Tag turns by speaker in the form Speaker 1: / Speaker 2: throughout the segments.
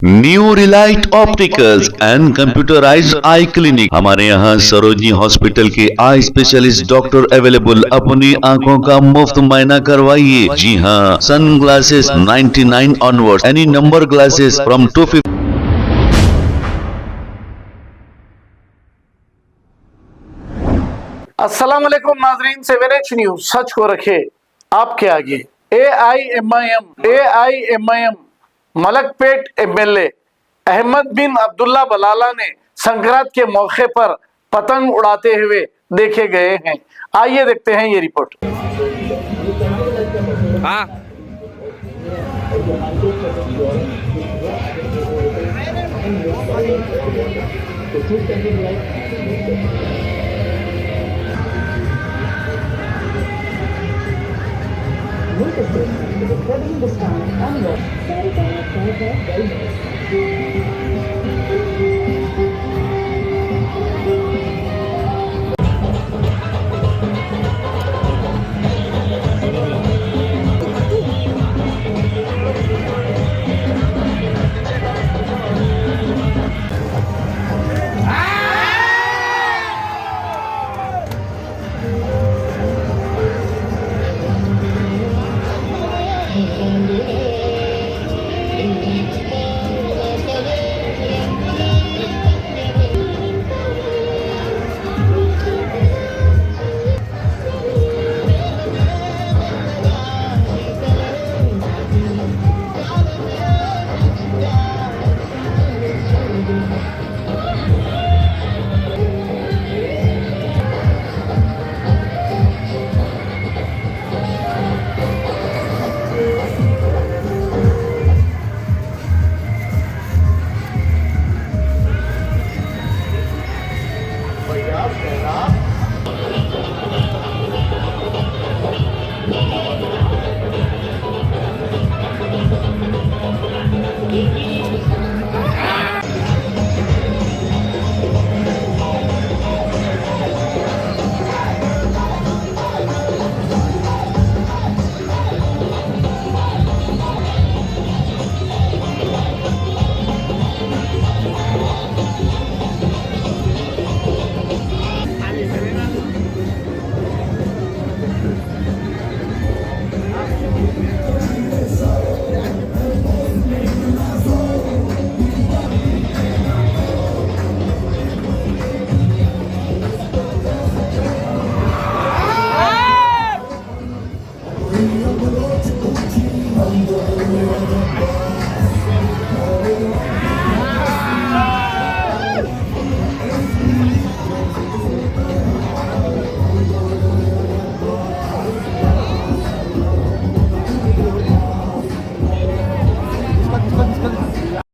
Speaker 1: New Relight opticals and computerised I clinic. हमारे यहाँ Sarojini hospital के आई स्पेशलिस्ट डॉक्टर अवेलेबल। अपनी आंखों का मुफ्त मुआयना करवाइए। जी हाँ, sun glasses 99 onwards, any number glasses from 250।
Speaker 2: अस्सलाम वालेकुम नाजरीन, 7H न्यूज सच को रखे आपके आगे। AIMIM मलकपेट MLA अहमद बिन अब्दुल्ला बलाला ने संक्रांत के मौके पर पतंग उड़ाते हुए देखे गए हैं। आइए देखते हैं ये report.
Speaker 3: Recording the sound onward.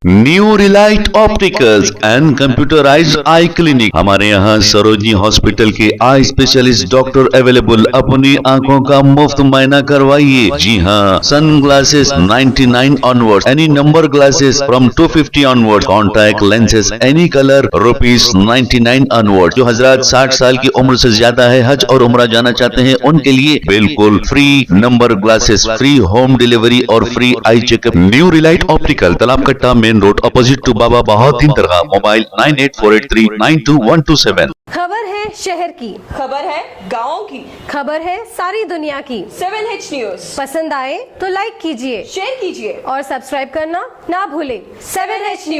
Speaker 1: New Relight opticals and computerised I clinic. हमारे यहाँ सरोजनी हॉस्पिटल के आई स्पेशलिस्ट डॉक्टर अवेलेबल। अपनी आंखों का मुफ्त मुआयना करवाइए। जी हाँ, sun glasses 99 onwards, any number glasses from 250 onwards, contact lenses any colour ₹99 onward. जो हजरात 60 साल की उम्र से ज्यादा है, हज और उम्रा जाना चाहते हैं, उनके लिए बिल्कुल free number glasses, free home delivery और free eye checkup. New relight optical, Talab Katta, main road, opposite to Baba Bahauddin दरगाह। मोबाइल 9848392127।
Speaker 4: खबर है शहर की,
Speaker 5: खबर है गाँव की,
Speaker 4: खबर है सारी दुनिया की।
Speaker 5: 7H न्यूज
Speaker 4: पसंद आए तो लाइक कीजिए,
Speaker 5: शेयर कीजिए
Speaker 4: और सब्सक्राइब करना ना भूलें।
Speaker 5: 7H news.